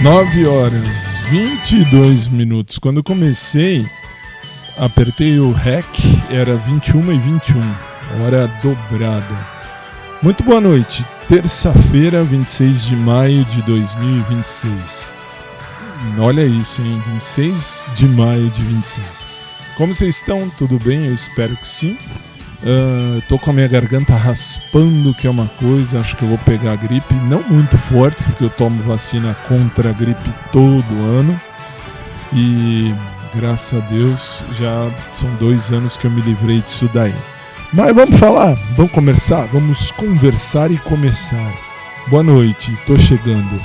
9h22. Quando eu comecei, apertei o REC, era 21h21, hora dobrada. Muito boa noite, terça-feira, 26 de maio de 2026. Olha isso, hein? 26 de maio de 26. Como vocês estão? Tudo bem? Eu espero que sim. Tô com a minha garganta raspando, que é uma coisa, acho que eu vou pegar a gripe, não muito forte, porque eu tomo vacina contra a gripe todo ano. E graças a Deus já são 2 anos que eu me livrei disso daí. Mas vamos falar, vamos conversar, vamos conversar e começar. Boa noite, tô chegando.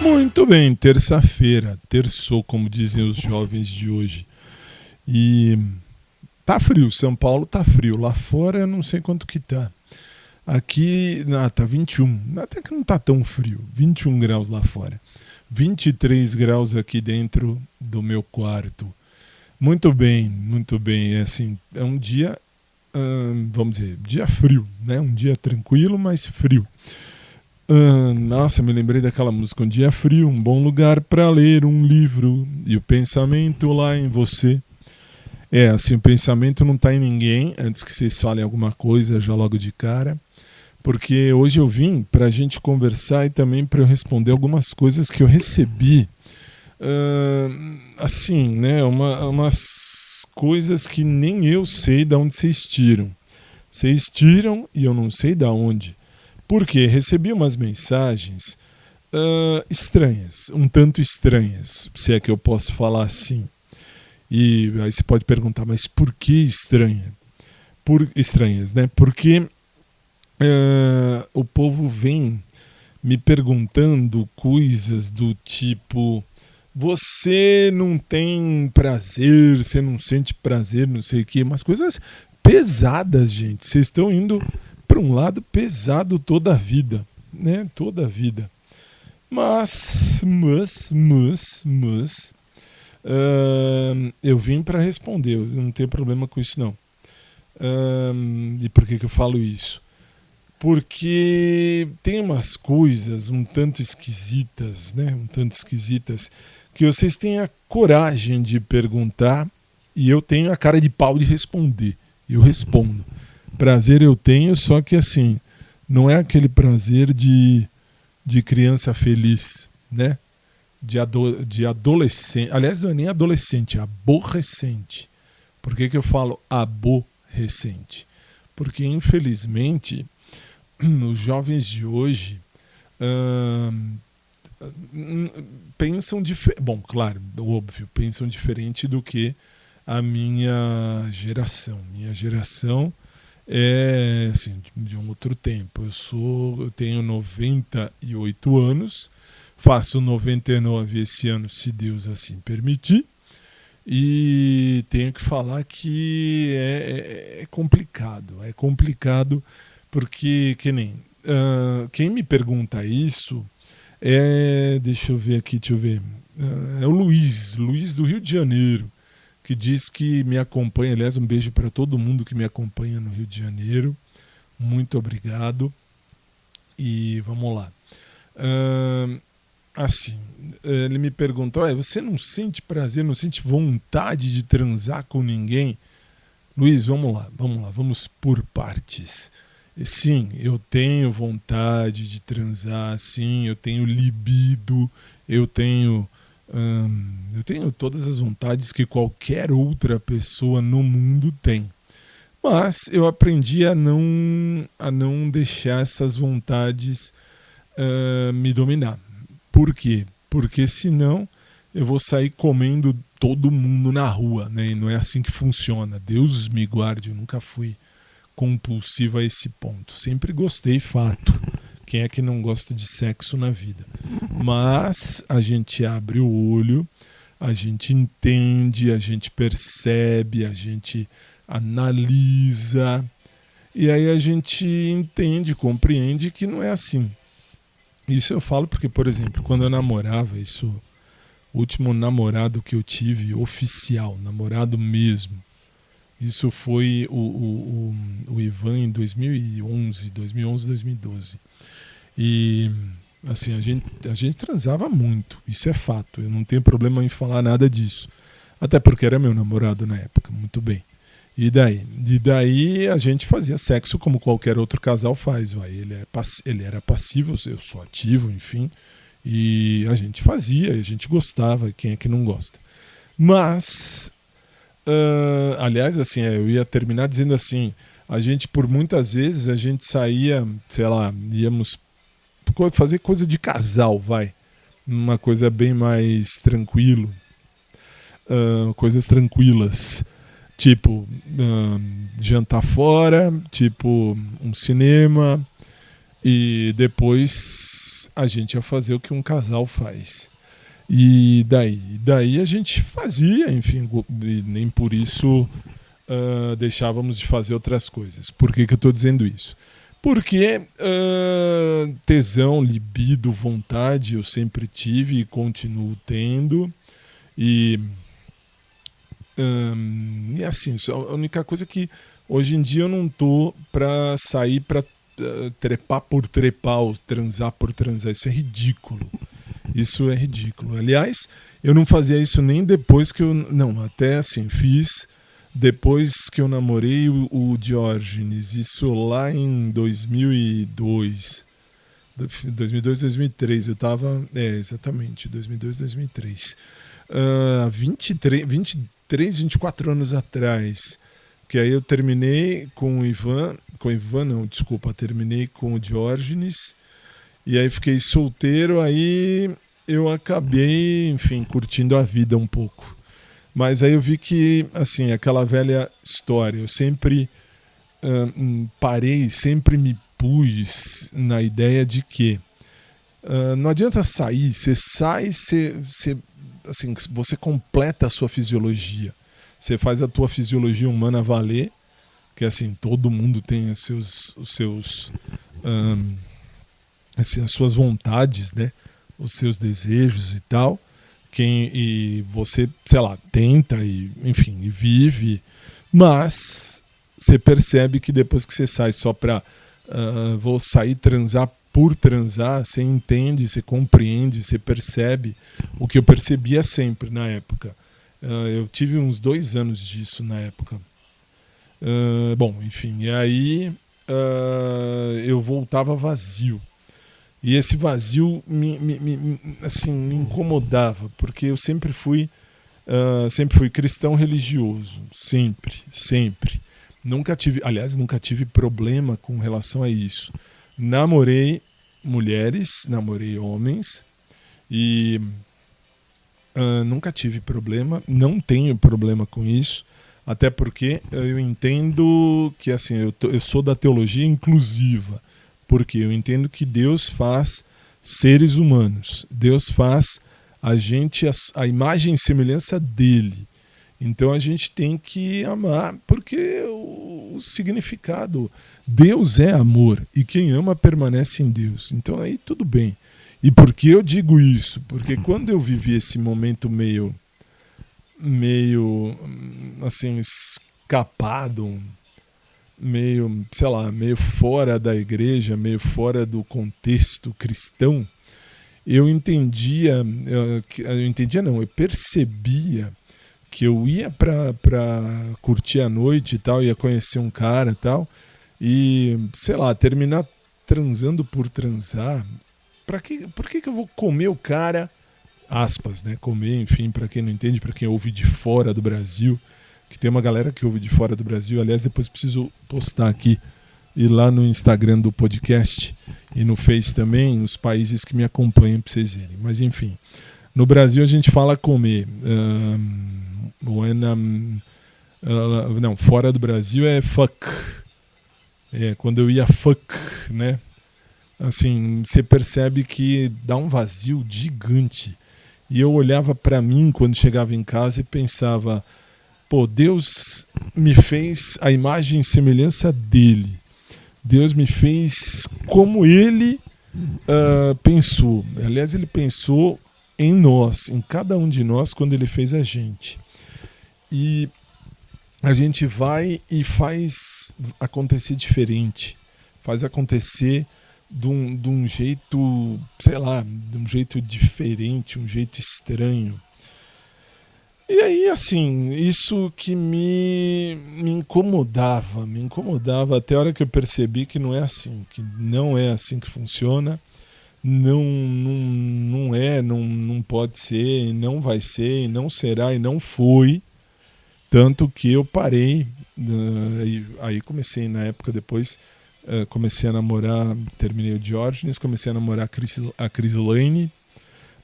Muito bem, terça-feira, terçou, como dizem os jovens de hoje. E tá frio, São Paulo tá frio, lá fora eu não sei quanto que tá. Aqui, tá 21, até que não tá tão frio, 21 graus lá fora. 23 graus aqui dentro do meu quarto. Muito bem, é assim, é um dia, vamos dizer, dia frio, né? Um dia tranquilo, mas frio. Nossa, me lembrei daquela música, um dia frio, um bom lugar para ler um livro e o pensamento lá em você. Assim, o pensamento não está em ninguém, antes que vocês falem alguma coisa já logo de cara, porque hoje eu vim para a gente conversar e também para eu responder algumas coisas que eu recebi, assim, né, umas coisas que nem eu sei de onde vocês tiram. Vocês tiram e eu não sei de onde. Porque recebi umas mensagens estranhas, um tanto estranhas, se é que eu posso falar assim. E aí você pode perguntar, mas por que estranhas, né? Porque o povo vem me perguntando coisas do tipo: você não tem prazer, você não sente prazer, não sei o quê, umas coisas pesadas, gente. Vocês estão indo para um lado pesado toda a vida, né? Toda a vida. Mas eu vim para responder, eu não tenho problema com isso não. E por que eu falo isso? Porque tem umas coisas um tanto esquisitas, né? Um tanto esquisitas, que vocês têm a coragem de perguntar e eu tenho a cara de pau de responder. Eu respondo. Prazer eu tenho, só que assim, não é aquele prazer de criança feliz, né? De adolescente. Aliás, não é nem adolescente, é aborrecente. Por que eu falo aborrecente? Porque, infelizmente, os jovens de hoje pensam diferente. Bom, claro, óbvio, pensam diferente do que a minha geração. Minha geração é assim, de um outro tempo. Eu tenho 98 anos, faço 99 esse ano, se Deus assim permitir, e tenho que falar que é complicado. É complicado porque, quem me pergunta isso deixa eu ver, é o Luiz do Rio de Janeiro, que diz que me acompanha. Aliás, um beijo para todo mundo que me acompanha no Rio de Janeiro. Muito obrigado. E vamos lá. Assim, ele me perguntou: você não sente prazer, não sente vontade de transar com ninguém? Luiz, vamos lá, vamos por partes. Sim, eu tenho vontade de transar, sim, eu tenho libido, eu tenho todas as vontades que qualquer outra pessoa no mundo tem. Mas eu aprendi a não deixar essas vontades me dominar. Por quê? Porque senão eu vou sair comendo todo mundo na rua, né? E não é assim que funciona. Deus me guarde, eu nunca fui compulsivo a esse ponto. Sempre gostei, fato. Quem é que não gosta de sexo na vida? Mas a gente abre o olho, a gente entende, a gente percebe, a gente analisa, e aí a gente entende, compreende que não é assim. Isso eu falo porque, por exemplo, quando eu namorava, o último namorado que eu tive, oficial, namorado mesmo, isso foi o Ivan em 2011, 2012. E, assim, a gente transava muito, isso é fato. Eu não tenho problema em falar nada disso. Até porque era meu namorado na época, muito bem. E daí? E daí a gente fazia sexo como qualquer outro casal faz. Vai. Ele era passivo, eu sou ativo, enfim. E a gente fazia, a gente gostava, quem é que não gosta? Mas, aliás, assim, eu ia terminar dizendo assim, a gente, por muitas vezes, a gente saía, sei lá, íamos fazer coisa de casal, vai. Uma coisa bem mais tranquilo. Coisas tranquilas. Tipo, jantar fora, tipo, um cinema. E depois a gente ia fazer o que um casal faz. E daí a gente fazia, enfim, e nem por isso deixávamos de fazer outras coisas. Por que eu estou dizendo isso? Porque tesão, libido, vontade eu sempre tive e continuo tendo. E assim, a única coisa que hoje em dia eu não tô pra sair pra trepar por trepar ou transar por transar. Isso é ridículo. Isso é ridículo. Aliás, eu não fazia isso nem depois que eu... Não, até assim, fiz depois que eu namorei o Diógenes. Isso lá em 2002. 2002, 2003. Eu tava... exatamente, 2002, 2003. 23, 24 anos atrás. Que aí eu terminei com o Ivan... terminei com o Diógenes. E aí fiquei solteiro, aí eu acabei, enfim, curtindo a vida um pouco. Mas aí eu vi que, assim, aquela velha história, eu sempre parei, sempre me pus na ideia de que não adianta sair, você sai, assim, você completa a sua fisiologia. Você faz a tua fisiologia humana valer, que assim, todo mundo tem os seus assim, as suas vontades, né? Os seus desejos e tal. E você, sei lá, tenta e, enfim, e vive, mas você percebe que depois que você sai só pra vou sair transar por transar, você entende, você compreende, você percebe o que eu percebia sempre na época. Eu tive uns 2 anos disso na época. Bom, enfim, e aí eu voltava vazio. E esse vazio assim, me incomodava, porque eu sempre fui cristão religioso, sempre. Nunca tive problema com relação a isso. Namorei mulheres, namorei homens e nunca tive problema, não tenho problema com isso, até porque eu entendo que assim, eu sou da teologia inclusiva. Porque eu entendo que Deus faz seres humanos. Deus faz a gente a imagem e semelhança dele. Então a gente tem que amar, porque o significado, Deus é amor e quem ama permanece em Deus. Então aí tudo bem. E por que eu digo isso? Porque quando eu vivi esse momento meio assim, escapado, meio, sei lá, meio fora da igreja, meio fora do contexto cristão, eu percebia que eu ia pra curtir a noite e tal, ia conhecer um cara e tal, e, sei lá, terminar transando por transar. Por que eu vou comer o cara, aspas, né, comer, enfim, pra quem não entende, pra quem ouve de fora do Brasil, que tem uma galera que ouve de fora do Brasil. Aliás, depois preciso postar aqui e lá no Instagram do podcast e no Face também os países que me acompanham para vocês verem. Mas enfim, no Brasil a gente fala comer. Não, fora do Brasil é fuck. Quando eu ia fuck, né? Assim, você percebe que dá um vazio gigante. E eu olhava para mim quando chegava em casa e pensava: pô, Deus me fez a imagem e semelhança dele. Deus me fez como ele pensou. Aliás, ele pensou em nós, em cada um de nós, quando ele fez a gente. E a gente vai e faz acontecer diferente. Faz acontecer de um jeito, sei lá, de um jeito diferente, um jeito estranho. E aí, assim, isso que me incomodava até a hora que eu percebi que não é assim, que não é assim que funciona, não pode ser, não vai ser, não será e não foi. Tanto que eu parei, aí comecei na época depois, comecei a namorar, terminei o Diógenes, comecei a namorar a Cris Lane.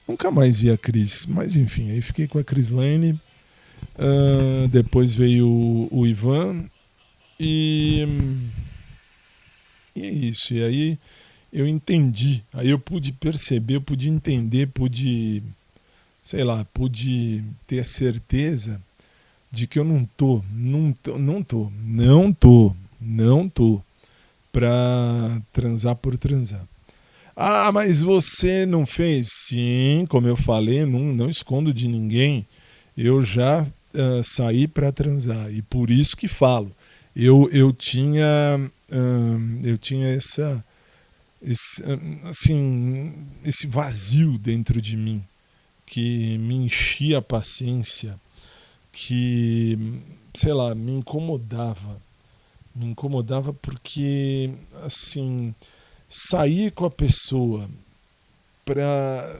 Nunca mais vi a Cris, mas enfim, aí fiquei com a Cris Lane. Depois veio o Ivan e é isso. E aí eu entendi, aí eu pude perceber, eu pude entender, sei lá, pude ter a certeza de que eu não tô pra transar por transar. Ah, mas você não fez? Sim, como eu falei, não escondo de ninguém. Eu já saí para transar e por isso que falo. Eu tinha esse, assim, esse vazio dentro de mim que me enchia a paciência, que, sei lá, me incomodava porque, assim, sair com a pessoa pra,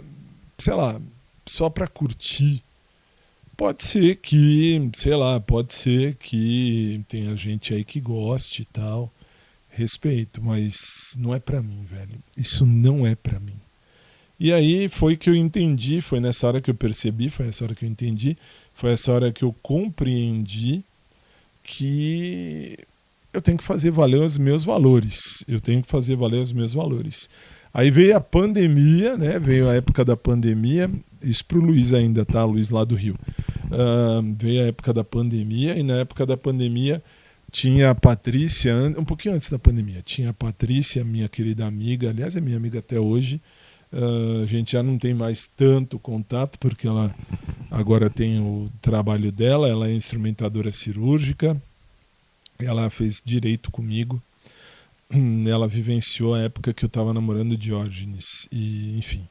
sei lá, só pra curtir, pode ser que, sei lá, pode ser que tenha gente aí que goste e tal, respeito, mas não é pra mim, velho. Isso não é pra mim. E aí foi que eu entendi, foi nessa hora que eu percebi, foi essa hora que eu entendi, foi essa hora que eu compreendi que eu tenho que fazer valer os meus valores. Eu tenho que fazer valer os meus valores. Aí veio a pandemia, né? Veio a época da pandemia. Isso pro Luiz ainda, tá? Luiz lá do Rio. Veio a época da pandemia e na época da pandemia tinha a Patrícia, um pouquinho antes da pandemia, tinha a Patrícia, minha querida amiga, aliás é minha amiga até hoje. A gente já não tem mais tanto contato porque ela agora tem o trabalho dela, ela é instrumentadora cirúrgica, ela fez direito comigo, ela vivenciou a época que eu estava namorando Diógenes, e enfim.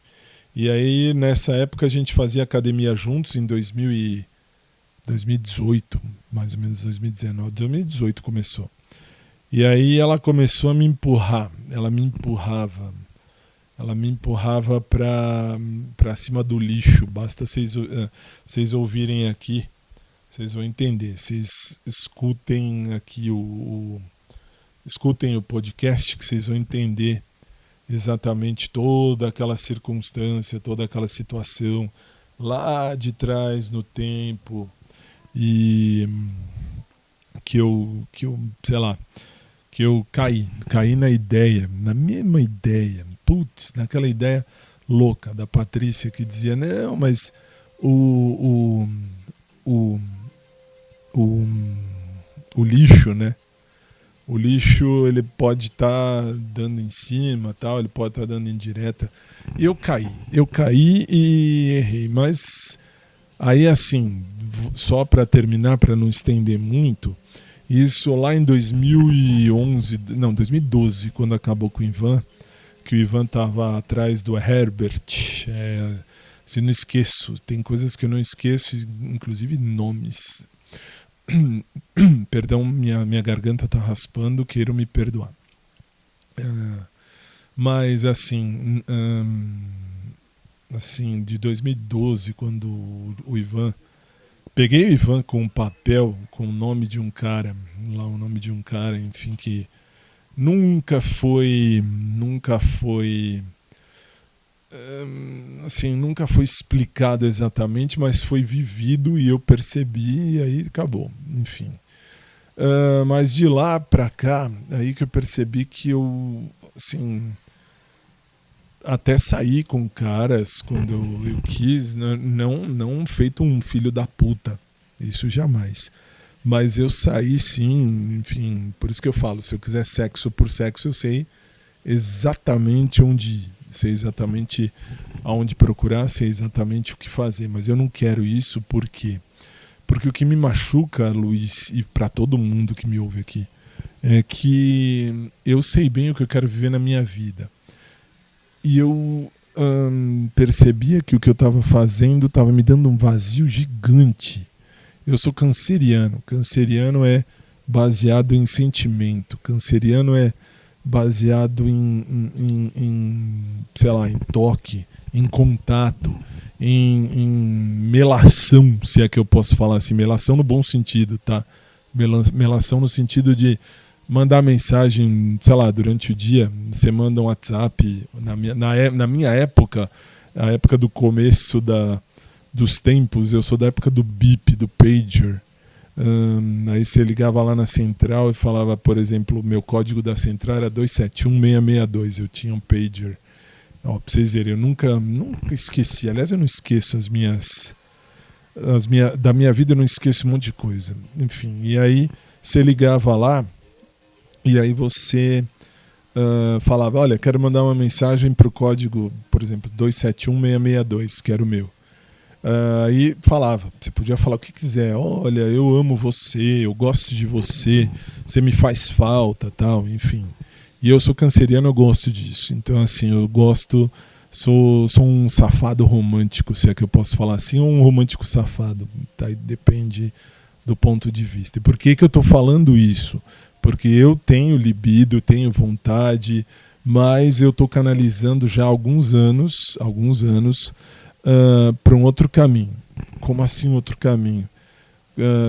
E aí nessa época a gente fazia academia juntos em 2018, mais ou menos 2019, 2018 começou. E aí ela começou a me empurrar, ela me empurrava para cima do lixo. Basta vocês ouvirem aqui, vocês vão entender. Vocês escutem aqui escutem o podcast que vocês vão entender exatamente toda aquela circunstância, toda aquela situação lá de trás no tempo e que eu sei lá, que eu caí na ideia, na mesma ideia, putz, naquela ideia louca da Patrícia que dizia, não, mas o, o, o, o lixo, né? O lixo ele pode estar dando em cima, tal, ele pode estar dando em direta. E eu caí e errei, mas aí assim, só para terminar, para não estender muito, isso lá em 2012, quando acabou com o Ivan, que o Ivan estava atrás do Herbert. Se não esqueço, tem coisas que eu não esqueço, inclusive nomes. Perdão, minha garganta está raspando, quero me perdoar. Mas assim, de 2012, quando o Ivan... Peguei o Ivan com um papel com o nome de um cara, enfim, que nunca foi explicado exatamente, mas foi vivido e eu percebi e aí acabou, enfim. Mas de lá pra cá, aí que eu percebi que eu, assim, até saí com caras quando eu quis, não feito um filho da puta, isso jamais. Mas eu saí sim, enfim, por isso que eu falo, se eu quiser sexo por sexo, eu sei exatamente onde ir, sei exatamente aonde procurar, sei exatamente o que fazer, mas eu não quero isso porque o que me machuca, Luiz, e para todo mundo que me ouve aqui, é que eu sei bem o que eu quero viver na minha vida. E eu percebia que o que eu estava fazendo estava me dando um vazio gigante. Eu sou canceriano. Canceriano é baseado em sentimento. Canceriano é baseado sei lá, em toque, em contato, em melação, se é que eu posso falar assim. Melação no bom sentido, tá? Melação no sentido de mandar mensagem, sei lá, durante o dia. Você manda um WhatsApp. Na minha época, a época do começo dos tempos, eu sou da época do bip, do pager. Aí você ligava lá na central e falava, por exemplo, o meu código da central era 271662. Eu tinha um pager. Ó, pra vocês verem, eu nunca esqueci. Aliás, eu não esqueço da minha vida, eu não esqueço um monte de coisa. Enfim, e aí você ligava lá e aí você falava, olha, quero mandar uma mensagem pro código, por exemplo, 271662, que era o meu. Aí falava, você podia falar o que quiser, olha, eu amo você, eu gosto de você, você me faz falta, tal, enfim. E eu sou canceriano, eu gosto disso. Então, assim, eu gosto, sou um safado romântico, se é que eu posso falar assim, ou um romântico safado, tá? Depende do ponto de vista. E por que eu tô falando isso? Porque eu tenho libido, tenho vontade, mas eu tô canalizando já há alguns anos, para um outro caminho. Como assim outro caminho?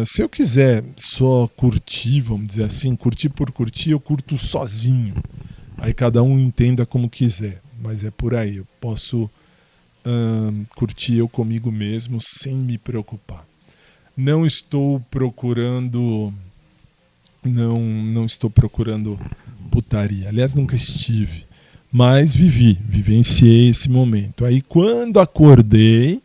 Se eu quiser só curtir, vamos dizer assim, curtir por curtir, eu curto sozinho. Aí cada um entenda como quiser, mas é por aí. Eu posso curtir eu comigo mesmo sem me preocupar. Não estou procurando putaria. Aliás, nunca estive. Mas vivenciei esse momento. Aí quando acordei,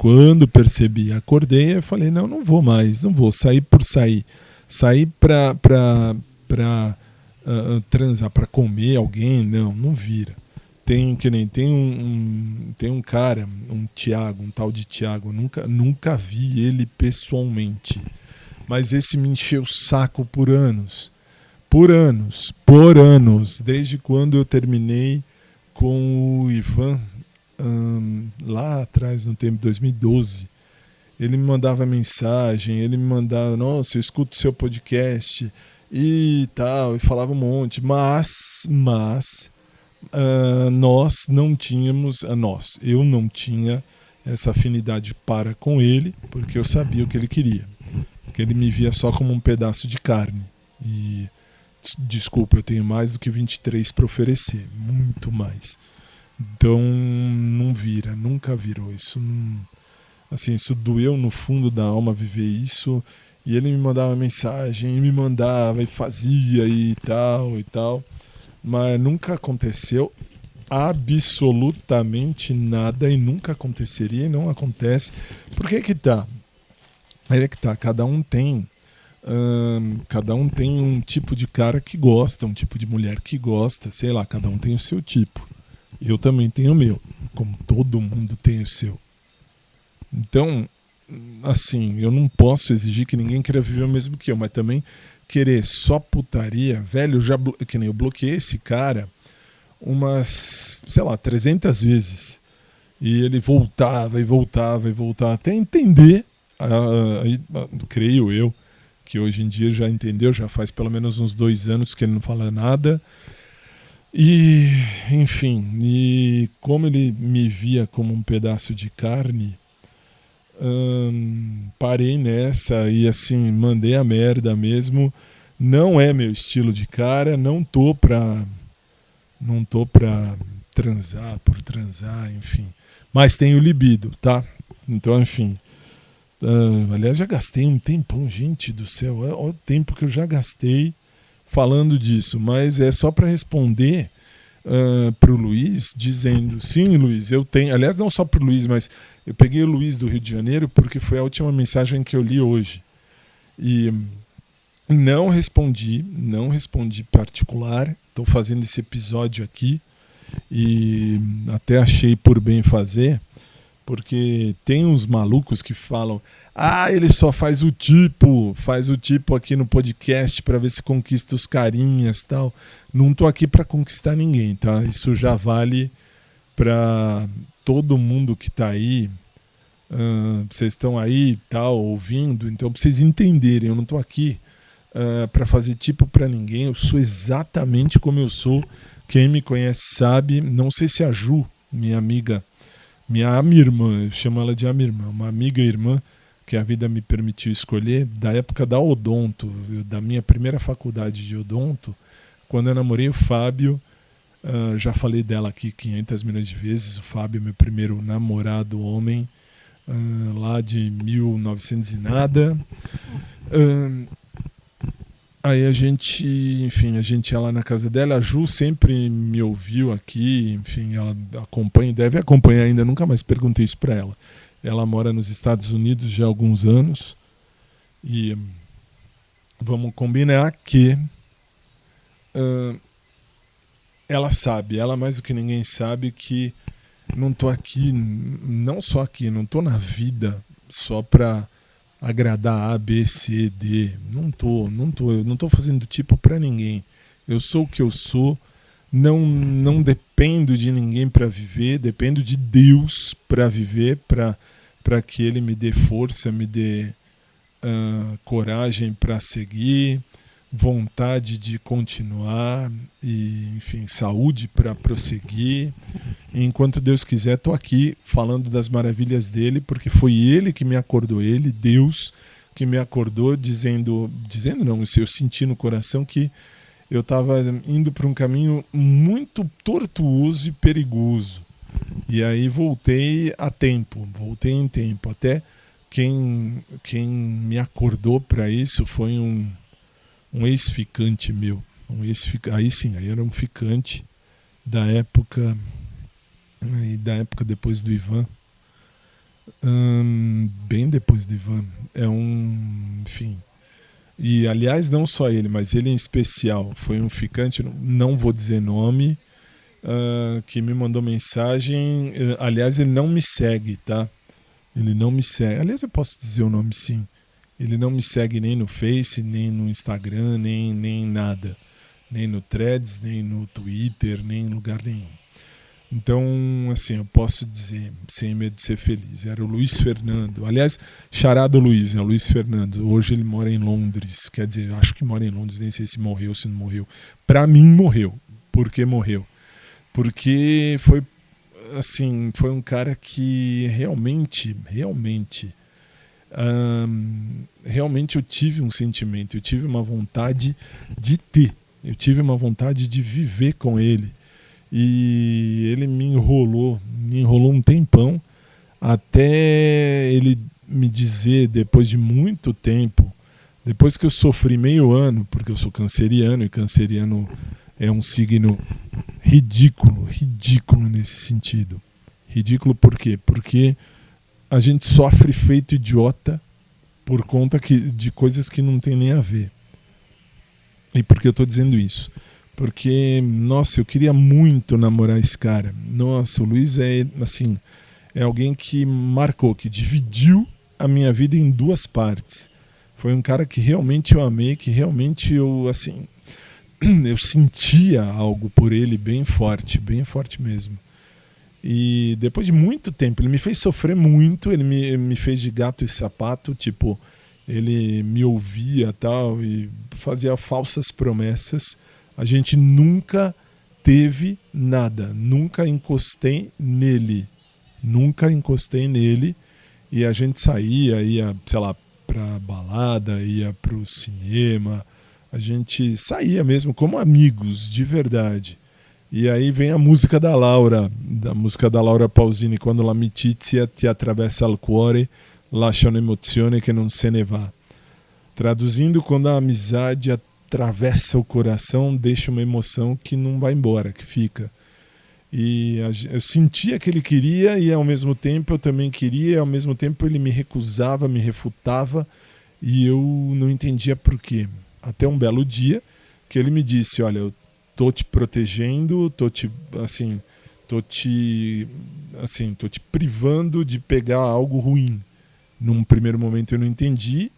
eu falei, não vou mais, não vou sair por sair. Sair pra transar, pra comer alguém, não vira. Tem um cara, um Tiago, um tal de Tiago, nunca vi ele pessoalmente. Mas esse me encheu o saco por anos, desde quando eu terminei com o Ivan, lá atrás, no tempo de 2012. Ele me mandava mensagem, ele me mandava, nossa, eu escuto seu podcast e tal, e falava um monte, mas eu não tinha essa afinidade para com ele, porque eu sabia o que ele queria, que ele me via só como um pedaço de carne. E desculpa, eu tenho mais do que 23 para oferecer, muito mais. Então não vira, nunca virou. Isso assim, isso doeu no fundo da alma viver isso. E ele me mandava mensagem, e me mandava e fazia e tal, mas nunca aconteceu absolutamente nada e nunca aconteceria e não acontece. Por que tá? Aí é que tá, cada um tem um tipo de cara que gosta, um tipo de mulher que gosta, sei lá, cada um tem o seu tipo. Eu também tenho o meu, como todo mundo tem o seu. Então, assim, eu não posso exigir que ninguém queira viver o mesmo que eu, mas também querer só putaria, velho, que nem eu bloqueei esse cara umas, sei lá, 300 vezes. E ele voltava, até entender, creio eu, que hoje em dia já entendeu, já faz pelo menos uns 2 anos que ele não fala nada. E, enfim, e como ele me via como um pedaço de carne, parei nessa e assim, mandei a merda mesmo. Não é meu estilo de cara, não tô pra transar por transar, enfim. Mas tenho libido, tá? Então, enfim. Aliás, já gastei um tempão, gente do céu, olha o tempo que eu já gastei falando disso, mas é só para responder pro Luiz, dizendo, sim, Luiz, eu tenho, aliás, não só pro Luiz, mas eu peguei o Luiz do Rio de Janeiro porque foi a última mensagem que eu li hoje. E Não respondi particular. Estou fazendo esse episódio aqui e até achei por bem fazer, porque tem uns malucos que falam: ah, ele só faz o tipo aqui no podcast para ver se conquista os carinhas, tal. Não tô aqui para conquistar ninguém, tá? Isso já vale para todo mundo que tá aí. Vocês estão aí, tal, ouvindo, então pra vocês entenderem, eu não tô aqui para fazer tipo para ninguém. Eu sou exatamente como eu sou. Quem me conhece sabe. Não sei se a Ju, minha amiga, minha irmã, eu chamo ela de a minha irmã, uma amiga e irmã que a vida me permitiu escolher, da época da odonto, da minha primeira faculdade de odonto, quando eu namorei o Fábio. Já falei dela aqui 500 milhões de vezes. O Fábio é meu primeiro namorado homem, lá de 1900 e nada. Aí a gente ia lá na casa dela. A Ju sempre me ouviu aqui, enfim, ela acompanha, deve acompanhar ainda, nunca mais perguntei isso pra ela. Ela mora nos Estados Unidos já há alguns anos e vamos combinar que ela sabe, ela mais do que ninguém sabe que não tô aqui, não só aqui, não tô na vida só pra agradar A, B, C, D. Não tô fazendo tipo pra ninguém. Eu sou o que eu sou, não dependo de ninguém pra viver, dependo de Deus pra viver, pra que Ele me dê força, me dê coragem pra seguir, vontade de continuar e, enfim, saúde para prosseguir. E enquanto Deus quiser, estou aqui falando das maravilhas dele, porque foi ele que me acordou, Deus que me acordou, dizendo não, eu senti no coração que eu estava indo para um caminho muito tortuoso e perigoso. E aí voltei em tempo. Até quem me acordou para isso foi um ex-ficante meu. Aí era um ficante da época depois do Ivan. Bem depois do Ivan. Enfim. E aliás, não só ele, mas ele em especial. Foi um ficante, não vou dizer nome, que me mandou mensagem. Aliás, ele não me segue, tá? Ele não me segue. Aliás, eu posso dizer o nome, sim. Ele não me segue nem no Face, nem no Instagram, nem nada. Nem no Threads, nem no Twitter, nem em lugar nenhum. Então, assim, eu posso dizer, sem medo de ser feliz, era o Luiz Fernando. Aliás, charado Luiz, é o Luiz Fernando. Hoje ele mora em Londres. Quer dizer, eu acho que mora em Londres, nem sei se morreu, se não morreu. Pra mim, morreu. Por que morreu? Porque foi um cara que realmente eu tive um sentimento, eu tive uma vontade de ter, eu tive uma vontade de viver com ele. E ele me enrolou um tempão, até ele me dizer, depois de muito tempo, depois que eu sofri meio ano, porque eu sou canceriano, e canceriano é um signo ridículo nesse sentido. Ridículo por quê? Porque a gente sofre feito idiota por conta de coisas que não tem nem a ver. E por que eu estou dizendo isso? Porque, nossa, eu queria muito namorar esse cara. Nossa, o Luiz é alguém que marcou, que dividiu a minha vida em duas partes. Foi um cara que realmente eu amei, que realmente eu sentia algo por ele bem forte mesmo. E depois de muito tempo, ele me fez sofrer muito, ele me fez de gato e sapato, tipo, ele me ouvia tal, e fazia falsas promessas. A gente nunca teve nada, nunca encostei nele, e a gente saía, ia, sei lá, pra balada, ia pro cinema, a gente saía mesmo como amigos, de verdade. E aí vem a música da Laura Pausini, quando l'amicizia ti attraversa il cuore, lascia un'emozione che non se ne va. Traduzindo, quando a amizade atravessa o coração, deixa uma emoção que não vai embora, que fica. E eu sentia que ele queria, e ao mesmo tempo eu também queria, e ao mesmo tempo ele me recusava, me refutava, e eu não entendia por quê. Até um belo dia que ele me disse, olha, eu tô te protegendo, tô te privando de pegar algo ruim. Num primeiro momento eu não entendi.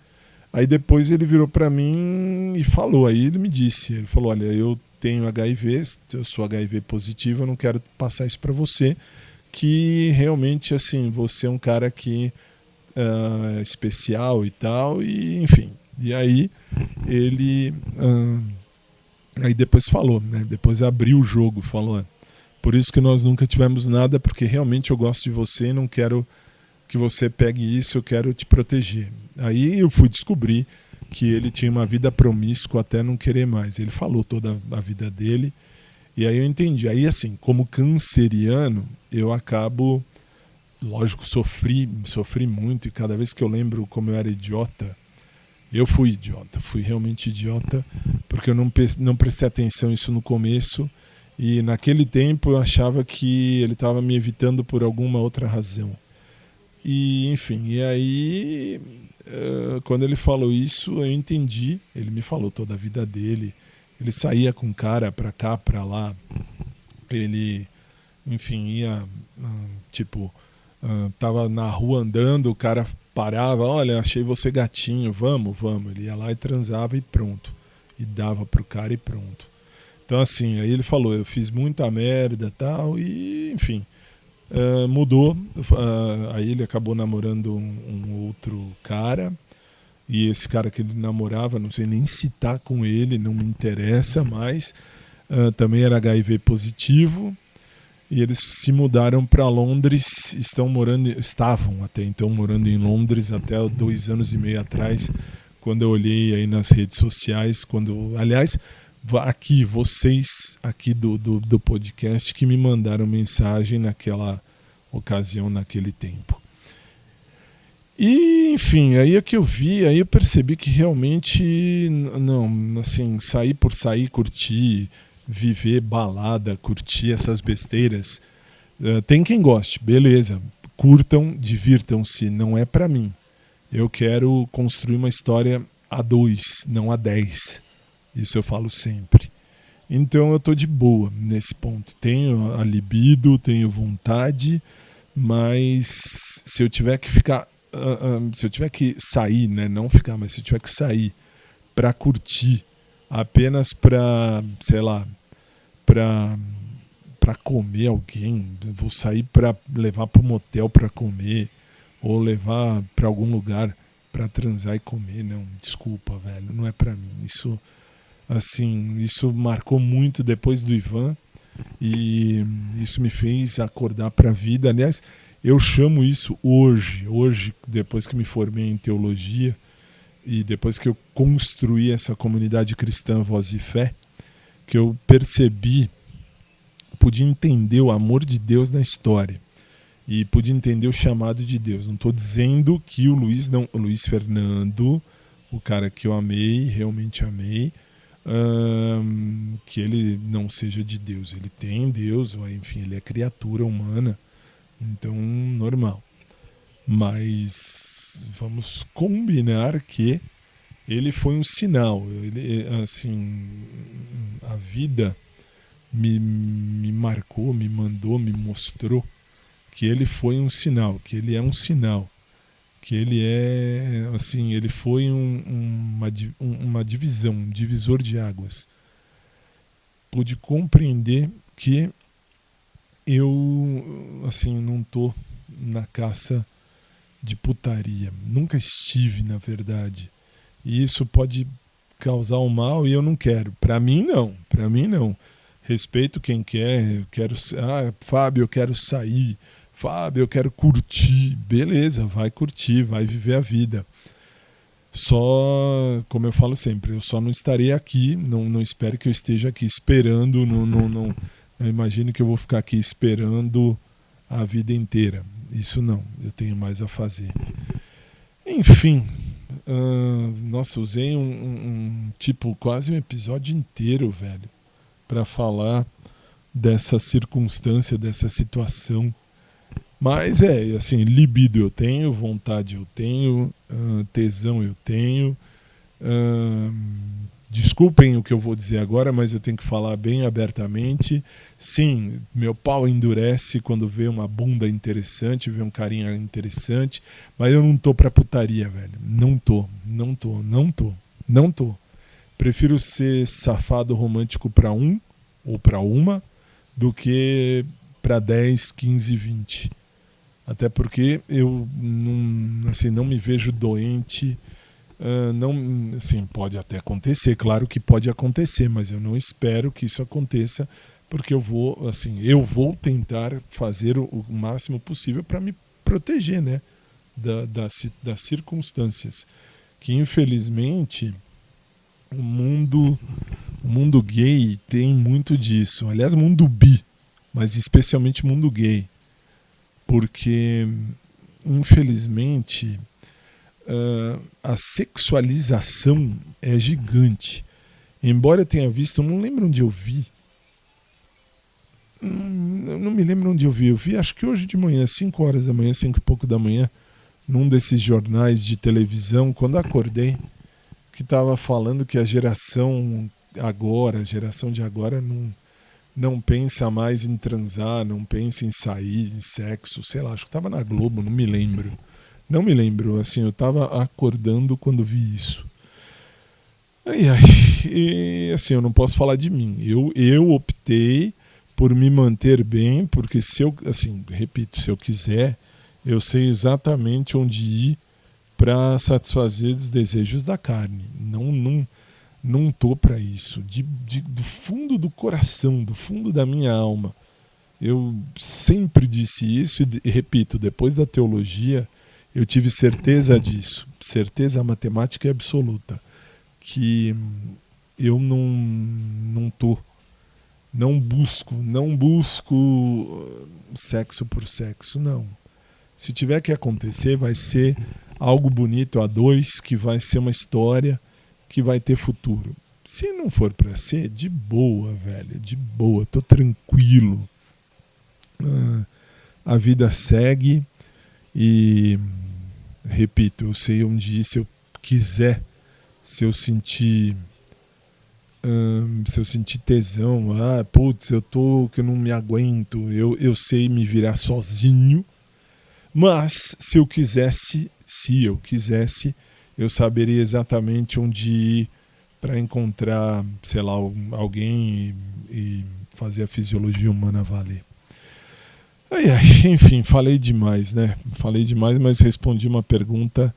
Aí depois ele virou para mim e falou, aí ele me disse, ele falou, olha, eu tenho HIV, eu sou HIV positivo, eu não quero passar isso para você, que realmente, assim, você é um cara que é especial e tal, e enfim. E aí ele aí depois falou, né? Depois abriu o jogo, falou, por isso que nós nunca tivemos nada, porque realmente eu gosto de você e não quero que você pegue isso, eu quero te proteger. Aí eu fui descobrir que ele tinha uma vida promíscua até não querer mais. Ele falou toda a vida dele, e aí eu entendi. Aí, assim, como canceriano, eu acabo, lógico, sofri muito, e cada vez que eu lembro como eu era idiota, eu fui realmente idiota, porque eu não prestei atenção nisso no começo, e naquele tempo eu achava que ele estava me evitando por alguma outra razão. E, enfim, e aí, quando ele falou isso, eu entendi. Ele me falou toda a vida dele. Ele saía com cara pra cá, pra lá. Ele, enfim, ia, tava na rua andando, o cara parava, olha, achei você gatinho, vamos. Ele ia lá e transava e pronto. E dava pro cara e pronto. Então, assim, aí ele falou, eu fiz muita merda e tal, e, enfim... mudou, aí ele acabou namorando um outro cara, e esse cara que ele namorava, não sei nem se tá com ele, não me interessa mais, também era HIV positivo, e eles se mudaram para Londres, estavam até então morando em Londres até 2 anos e meio atrás, quando eu olhei aí nas redes sociais, aliás, aqui, vocês aqui do podcast que me mandaram mensagem naquela ocasião, naquele tempo. E, enfim, aí é que eu vi, aí eu percebi que realmente, não, assim, sair por sair, curtir, viver balada, curtir essas besteiras, tem quem goste, beleza, curtam, divirtam-se, não é pra mim. Eu quero construir uma história a 2, não a 10. Isso eu falo sempre. Então eu tô de boa nesse ponto. Tenho a libido, tenho vontade, mas se eu tiver que ficar, se eu tiver que sair, né, não ficar, mas se eu tiver que sair para curtir, apenas para, sei lá, para comer alguém, vou sair para levar para um motel para comer ou levar para algum lugar para transar e comer, não, desculpa, velho, não é para mim. Isso marcou muito depois do Ivan e isso me fez acordar para a vida. Aliás, eu chamo isso hoje, depois que me formei em teologia e depois que eu construí essa comunidade cristã Voz e Fé, que eu percebi, pude entender o amor de Deus na história e pude entender o chamado de Deus. Não estou dizendo que o Luiz Fernando, o cara que eu amei, realmente amei, que ele não seja de Deus. Ele tem Deus, enfim, ele é criatura humana, então normal. Mas vamos combinar que ele foi um sinal. Ele, assim, a vida me marcou, me mandou, me mostrou que ele foi um sinal, que ele é um sinal, que ele é, assim, ele foi uma divisão, um divisor de águas. Pude compreender que eu, assim, não tô na caça de putaria. Nunca estive, na verdade. E isso pode causar um mal e eu não quero. Para mim, não. Respeito quem quer. Eu quero, Fábio, eu quero sair. Fábio, eu quero curtir. Beleza, vai curtir, vai viver a vida. Só, como eu falo sempre, eu só não estarei aqui, não espere que eu esteja aqui esperando, não imagine que eu vou ficar aqui esperando a vida inteira. Isso não, eu tenho mais a fazer. Enfim, nossa, usei quase um episódio inteiro, velho, para falar dessa circunstância, dessa situação. Mas assim, libido eu tenho, vontade eu tenho, tesão eu tenho, Desculpem o que eu vou dizer agora, mas eu tenho que falar bem abertamente. Sim, meu pau endurece quando vê uma bunda interessante, vê um carinha interessante, mas eu não tô pra putaria, velho. Não tô. Prefiro ser safado romântico pra um ou pra uma do que pra 10, 15, 20. Até porque eu não me vejo doente. Não, assim, pode até acontecer, claro que pode acontecer, mas eu não espero que isso aconteça, porque eu vou tentar fazer o máximo possível para me proteger, né, das circunstâncias. Que infelizmente o mundo gay tem muito disso. Aliás, mundo bi, mas especialmente mundo gay, porque infelizmente a sexualização é gigante. Embora eu tenha visto, eu não lembro onde eu vi. Não me lembro onde eu vi. Eu vi, acho que hoje de manhã, 5 horas da manhã, 5 e pouco da manhã, num desses jornais de televisão, quando acordei, que estava falando que a geração de agora, não pensa mais em transar, não pensa em sair, em sexo, sei lá, acho que estava na Globo, não me lembro. Não me lembro, assim, eu estava acordando quando vi isso. E assim, eu não posso falar de mim. Eu optei por me manter bem, porque se eu, assim, repito, se eu quiser, eu sei exatamente onde ir para satisfazer os desejos da carne. Não tô para isso. Do fundo do coração, do fundo da minha alma. Eu sempre disse isso e repito, depois da teologia, eu tive certeza disso, certeza matemática e absoluta, que eu não busco sexo por sexo, não. Se tiver que acontecer, vai ser algo bonito a dois, que vai ser uma história que vai ter futuro. Se não for para ser, de boa, velho, de boa, tô tranquilo. A vida segue e, repito, eu sei onde ir se eu quiser, se eu sentir tesão, que eu não me aguento, eu sei me virar sozinho, mas se eu quisesse, eu saberia exatamente onde ir para encontrar, sei lá, alguém e fazer a fisiologia humana valer. Enfim, falei demais, né? Falei demais, mas respondi uma pergunta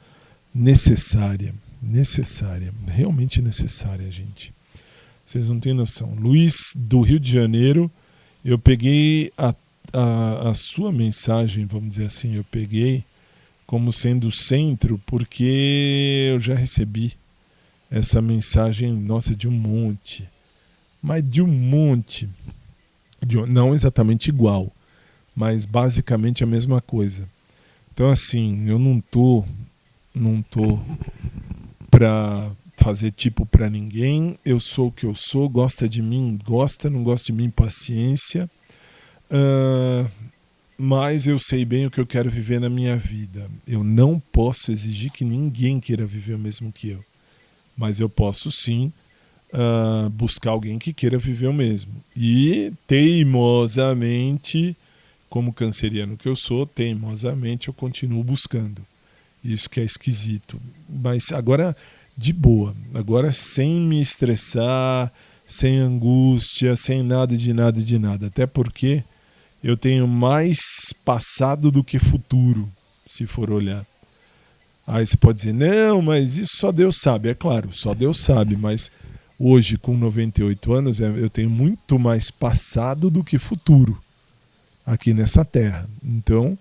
necessária, realmente necessária, gente. Vocês não têm noção. Luiz, do Rio de Janeiro, eu peguei a sua mensagem, vamos dizer assim, eu peguei como sendo o centro, porque eu já recebi essa mensagem, nossa, de um monte. Mas de um monte. Não exatamente igual, mas basicamente a mesma coisa. Então, assim, eu não tô pra fazer tipo pra ninguém. Eu sou o que eu sou, gosta de mim, gosta, não gosta de mim, paciência. Mas eu sei bem o que eu quero viver na minha vida. Eu não posso exigir que ninguém queira viver o mesmo que eu. Mas eu posso sim buscar alguém que queira viver o mesmo. E teimosamente, como canceriano que eu sou, teimosamente eu continuo buscando. Isso que é esquisito. Mas agora de boa. Agora sem me estressar, sem angústia, sem nada. Até porque eu tenho mais passado do que futuro, se for olhar. Aí você pode dizer, não, mas isso só Deus sabe. É claro, só Deus sabe, mas hoje, com 98 anos, eu tenho muito mais passado do que futuro aqui nessa terra. Então,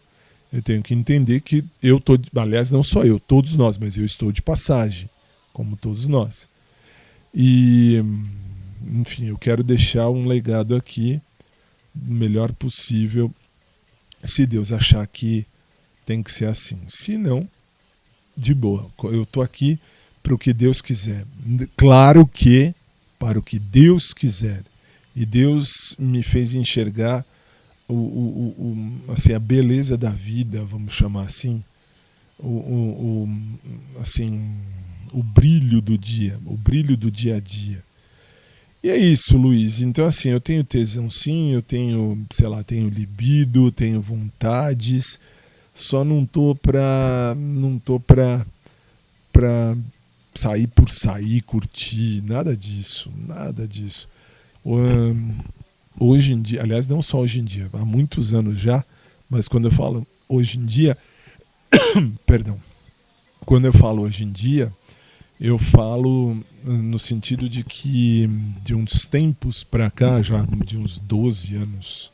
eu tenho que entender que eu estou, aliás, não só eu, todos nós, mas eu estou de passagem, como todos nós. E, enfim, eu quero deixar um legado aqui, o melhor possível, se Deus achar que tem que ser assim. Se não, de boa. Eu estou aqui para o que Deus quiser. Claro que para o que Deus quiser. E Deus me fez enxergar assim, a beleza da vida, vamos chamar assim, assim, o brilho do dia, o brilho do dia a dia. E é isso, Luiz. Então, assim, eu tenho tesão sim, eu tenho, sei lá, tenho libido, tenho vontades, só não tô pra sair por sair, curtir, nada disso. Hoje em dia, aliás, não só hoje em dia, há muitos anos já, mas quando eu falo hoje em dia, perdão, quando eu falo hoje em dia, eu falo no sentido de que de uns tempos para cá, já de uns 12 anos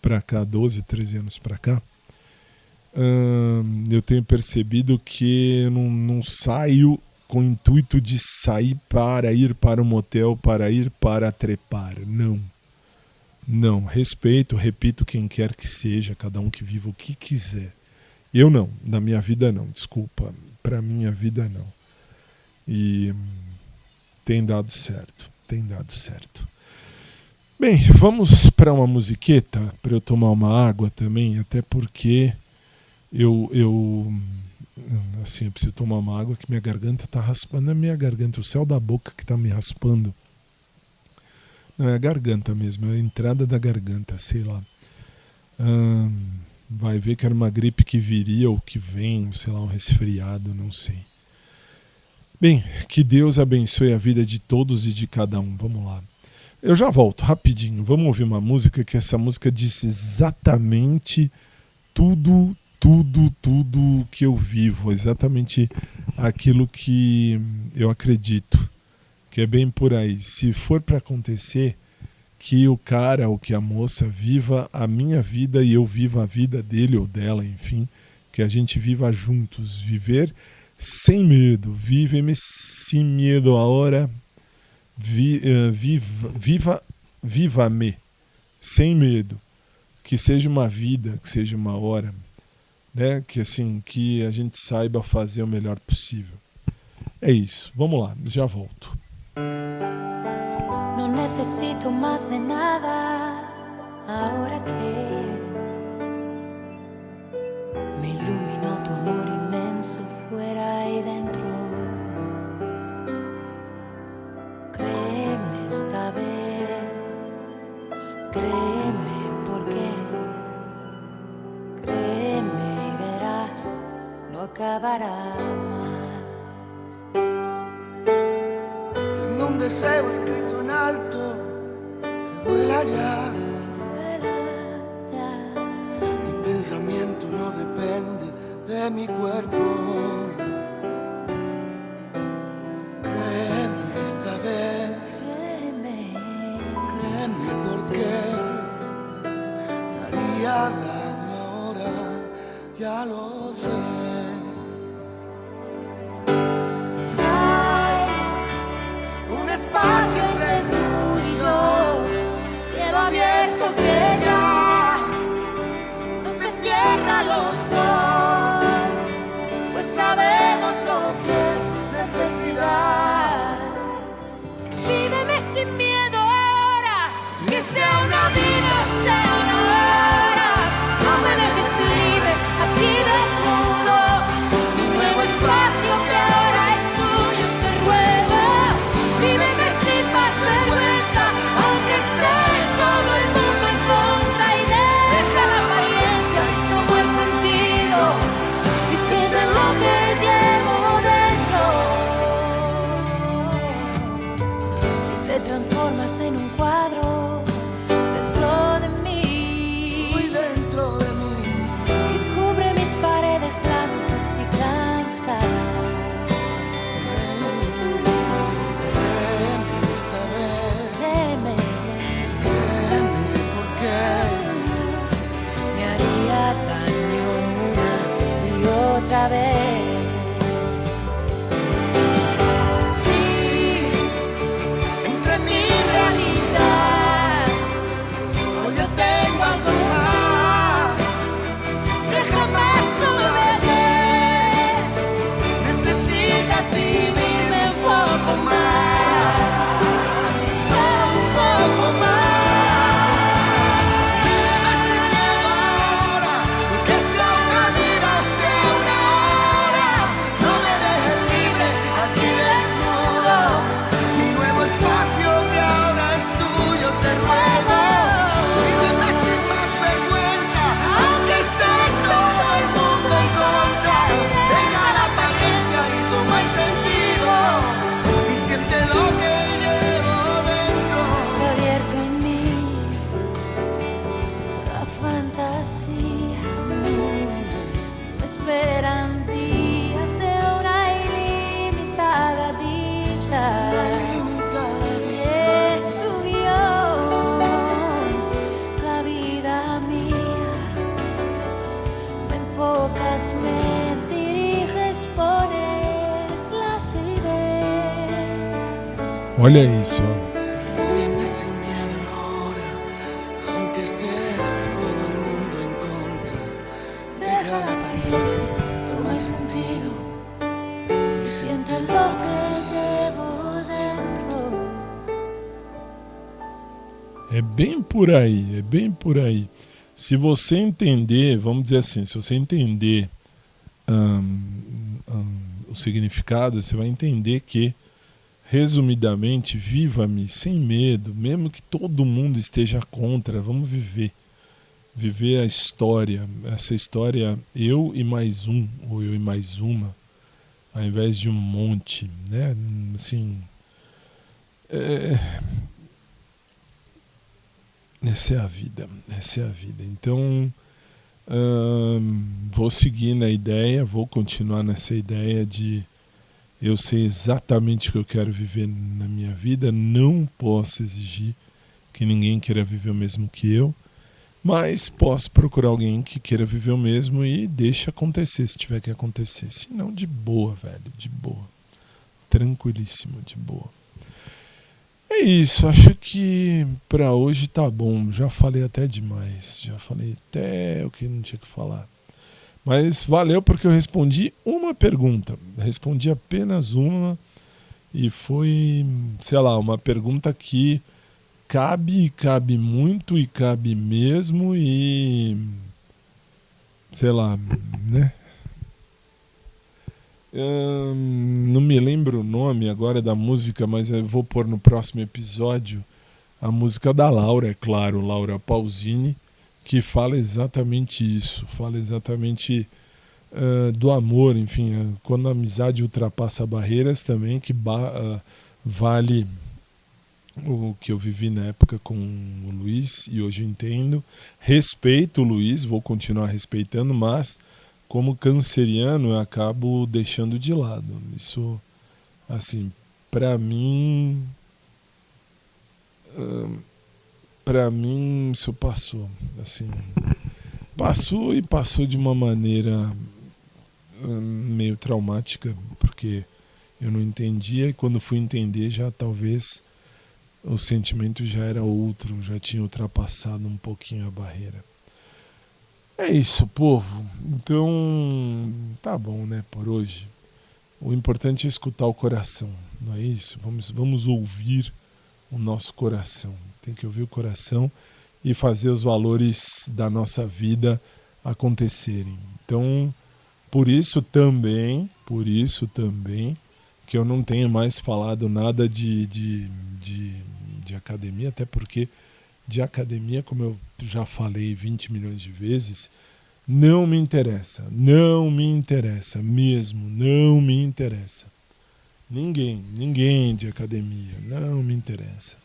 para cá, 12, 13 anos para cá, eu tenho percebido que eu não saio com o intuito de sair para ir para um motel, para ir para trepar. Não, respeito, repito, quem quer que seja, cada um que viva o que quiser. Eu não, na minha vida não, desculpa, para minha vida não. E tem dado certo. Bem, vamos para uma musiqueta, para eu tomar uma água também, até porque eu preciso tomar uma água que minha garganta tá raspando. Não é minha garganta, o céu da boca que tá me raspando. Não, é a garganta mesmo, é a entrada da garganta, sei lá. Vai ver que era uma gripe que viria ou que vem, sei lá, um resfriado, não sei. Bem, que Deus abençoe a vida de todos e de cada um. Vamos lá. Eu já volto, rapidinho. Vamos ouvir uma música que essa música diz exatamente tudo que eu vivo. Exatamente aquilo que eu acredito. Que é bem por aí. Se for para acontecer, que o cara ou que a moça viva a minha vida e eu viva a vida dele ou dela, enfim. Que a gente viva juntos. Viver sem medo, vive-me sem medo agora, viva-me sem medo, que seja uma vida, que seja uma hora, né? Que assim, que a gente saiba fazer o melhor possível. É isso, vamos lá, já volto. Não necessito mais de nada, agora que me iluminó tu amor inmenso. Fuera y dentro, créeme esta vez, créeme porque, créeme y verás, no acabará más. Tengo un deseo escrito en alto, que vuela ya, mi pensamiento no depende de mi cuerpo. Daño ahora, ya lo sé. Hay un espacio entre tú y yo, cielo abierto que ya no se cierra a los dos, pues sabemos lo que es necesidad. Víveme sin miedo ahora, que sea una vida, sea una hora. No me dejes libre, aquí desnudo, mi nuevo espacio que ahora es tuyo, te ruego. Víveme sin más vergüenza, aunque esté todo el mundo en contra, y deja la apariencia, toma el sentido y siente lo que llevo dentro. Y te transformas en un cuadro dentro de mí, muy dentro de mí, y cubre mis paredes blancas y cansadas. Créeme esta vez, créeme porque me haría daño una y otra vez. me diriges, pones las ideas. Olha isso, ó. Viene sin miedo ahora, aunque esté todo el mundo en contra. Deja la apariencia, toma el sentido y siente lo que llevo dentro. É bem por aí, é bem por aí. Se você entender, vamos dizer assim, se você entender o significado, você vai entender que, resumidamente, viva-me sem medo, mesmo que todo mundo esteja contra, vamos viver. Viver a história, essa história eu e mais um, ou eu e mais uma, ao invés de um monte, né? Assim, essa é a vida, essa é a vida. Então, vou seguir na ideia, vou continuar nessa ideia de eu sei exatamente o que eu quero viver na minha vida, não posso exigir que ninguém queira viver o mesmo que eu, mas posso procurar alguém que queira viver o mesmo e deixa acontecer se tiver que acontecer. Se não, de boa, velho, de boa. Tranquilíssimo, de boa. É isso, acho que pra hoje tá bom. Já falei até demais, já falei até o que não tinha que falar. Mas valeu porque eu respondi uma pergunta. Respondi apenas uma e foi, sei lá, uma pergunta que cabe muito e cabe mesmo e, sei lá, né? Não me lembro o nome agora da música, mas eu vou pôr no próximo episódio a música da Laura, é claro, Laura Pausini, que fala exatamente isso, fala exatamente do amor, enfim, quando a amizade ultrapassa barreiras também, que vale o que eu vivi na época com o Luiz, e hoje eu entendo, respeito o Luiz, vou continuar respeitando, mas como canceriano eu acabo deixando de lado. Isso, assim, para mim isso passou, assim, passou de uma maneira meio traumática, porque eu não entendia e quando fui entender já talvez o sentimento já era outro, já tinha ultrapassado um pouquinho a barreira. É isso, povo. Então, tá bom, né, por hoje. O importante é escutar o coração, não é isso? Vamos ouvir o nosso coração. Tem que ouvir o coração e fazer os valores da nossa vida acontecerem. Então, por isso também, que eu não tenho mais falado nada de academia, até porque de academia, como eu já falei 20 milhões de vezes, não me interessa mesmo, não me interessa. Ninguém de academia, não me interessa.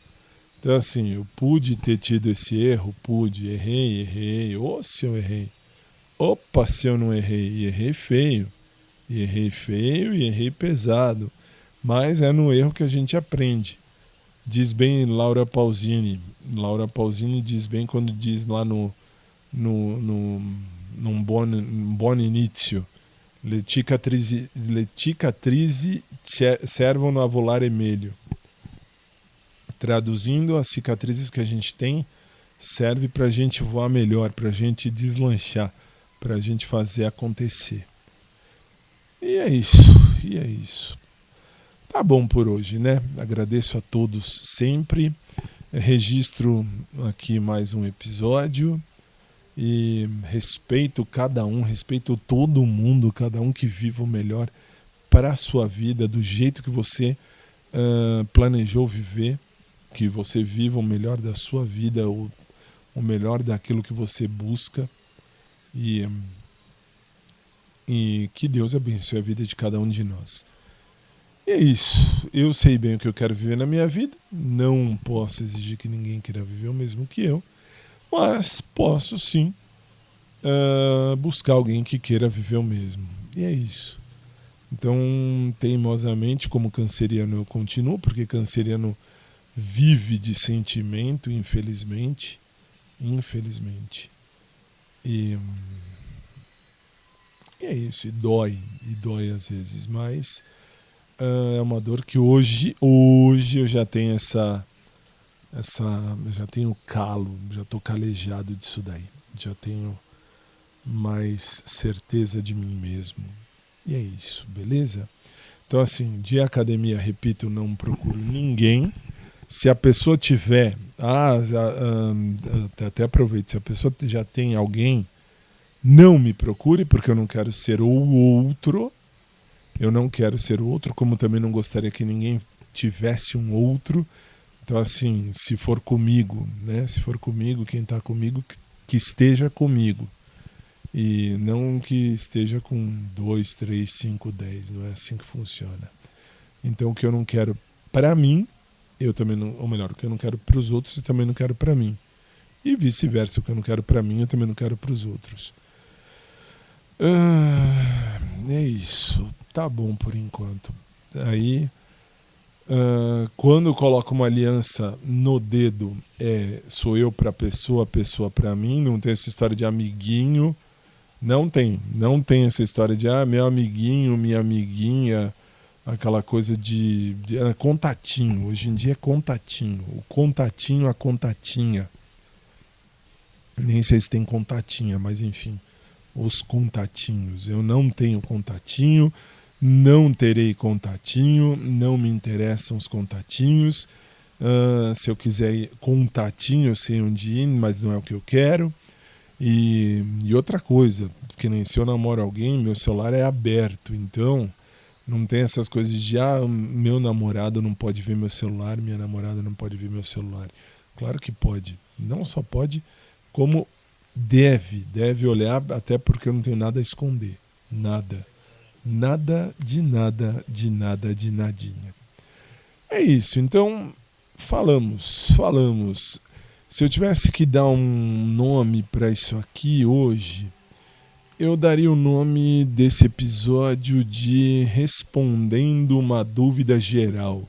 Então assim, eu pude ter tido esse erro, errei, ou se eu errei. Opa, se eu não errei, e errei feio e errei pesado, mas é no erro que a gente aprende. Diz bem Laura Pausini diz bem quando diz lá num buon inizio, le cicatrici servono a volare meglio. Traduzindo, as cicatrizes que a gente tem serve para a gente voar melhor, para a gente deslanchar, para a gente fazer acontecer. E é isso. Tá bom por hoje, né? Agradeço a todos sempre. Registro aqui mais um episódio e respeito cada um, respeito todo mundo, cada um que viva o melhor para a sua vida, do jeito que você planejou viver, que você viva o melhor da sua vida, o melhor daquilo que você busca e que Deus abençoe a vida de cada um de nós. E é isso, eu sei bem o que eu quero viver na minha vida, não posso exigir que ninguém queira viver o mesmo que eu, mas posso sim buscar alguém que queira viver o mesmo, e é isso. Então, teimosamente, como canceriano eu continuo, porque canceriano vive de sentimento, infelizmente, e é isso, e dói às vezes, mas é uma dor que hoje eu já tenho eu já tenho calo, já tô calejado disso daí, já tenho mais certeza de mim mesmo. E é isso, beleza? Então assim, de academia, repito, eu não procuro ninguém. Se a pessoa tiver, até aproveito, se a pessoa já tem alguém, não me procure, porque eu não quero ser o outro. Eu não quero ser o outro, como também não gostaria que ninguém tivesse um outro. Então assim, se for comigo, né? Se for comigo, quem está comigo, que esteja comigo. E não que esteja com 2, 3, 5, 10. Não é assim que funciona. Então o que eu não quero para mim, eu também não, ou melhor, o que eu não quero para os outros, eu também não quero para mim. E vice-versa, o que eu não quero para mim, eu também não quero para os outros. É isso. Tá bom por enquanto. Aí, quando eu coloco uma aliança no dedo, sou eu para a pessoa para mim, não tem essa história de amiguinho. Não tem essa história de meu amiguinho, minha amiguinha, aquela coisa de contatinho. Hoje em dia é contatinho. O contatinho, a contatinha. Nem sei se tem contatinha, mas enfim. Os contatinhos. Eu não tenho contatinho, não terei contatinho, não me interessam os contatinhos. Se eu quiser contatinho, eu sei onde ir, mas não é o que eu quero. E outra coisa, que nem se eu namoro alguém, meu celular é aberto, então não tem essas coisas de meu namorado não pode ver meu celular, minha namorada não pode ver meu celular. Claro que pode, não só pode, como deve olhar, até porque eu não tenho nada a esconder, nada de nadinha. É isso, então falamos. Se eu tivesse que dar um nome para isso aqui hoje, eu daria o nome desse episódio de Respondendo uma Dúvida Geral.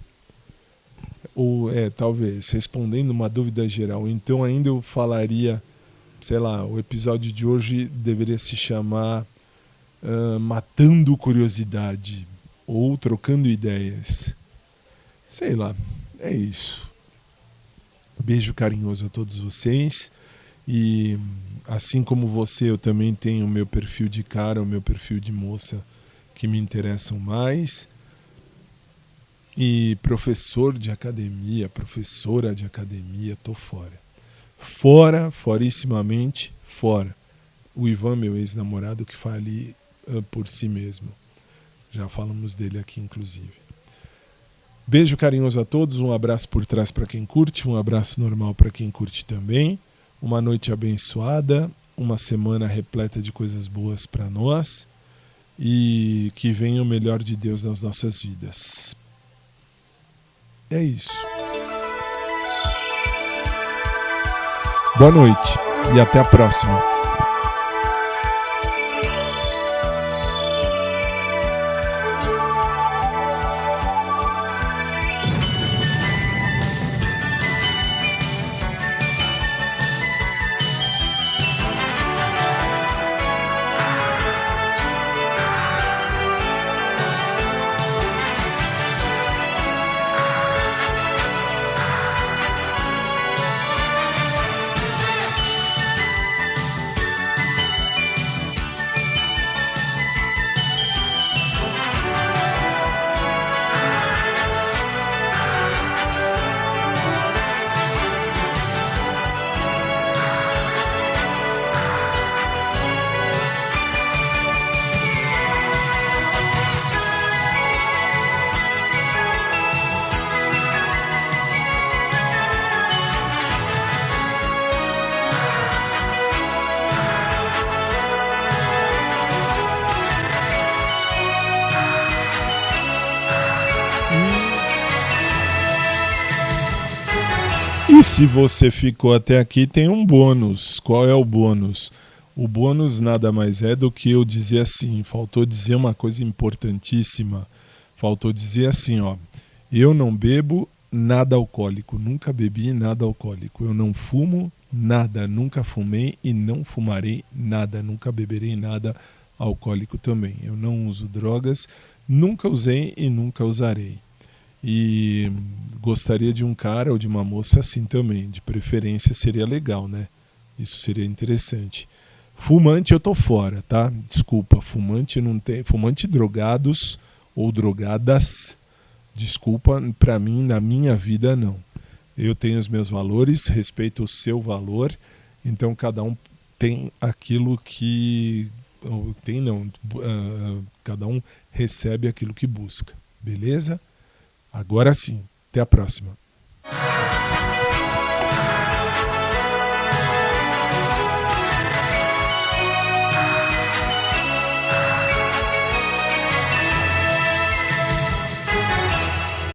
Ou talvez, Respondendo uma Dúvida Geral. Então ainda eu falaria, sei lá, o episódio de hoje deveria se chamar Matando Curiosidade ou Trocando Ideias. Sei lá, é isso. Beijo carinhoso a todos vocês. E assim como você, eu também tenho o meu perfil de cara, o meu perfil de moça que me interessam mais. E professora de academia, tô fora. Forissimamente fora. O Ivan, meu ex-namorado, que fale por si mesmo. Já falamos dele aqui, inclusive. Beijo carinhoso a todos, um abraço por trás para quem curte, um abraço normal para quem curte também. Uma noite abençoada, uma semana repleta de coisas boas para nós e que venha o melhor de Deus nas nossas vidas. É isso. Boa noite e até a próxima. E se você ficou até aqui, tem um bônus. Qual é o bônus? O bônus nada mais é do que eu dizer assim, faltou dizer uma coisa importantíssima. Faltou dizer assim, eu não bebo nada alcoólico, nunca bebi nada alcoólico. Eu não fumo nada, nunca fumei e não fumarei nada, nunca beberei nada alcoólico também. Eu não uso drogas, nunca usei e nunca usarei. E gostaria de um cara ou de uma moça assim também, de preferência seria legal, né? Isso seria interessante. Fumante eu tô fora, tá? Desculpa, fumante não tem, fumante drogados ou drogadas, desculpa, pra mim, na minha vida não. Eu tenho os meus valores, respeito o seu valor, então cada um tem aquilo que tem não, cada um recebe aquilo que busca, beleza? Agora sim, até a próxima.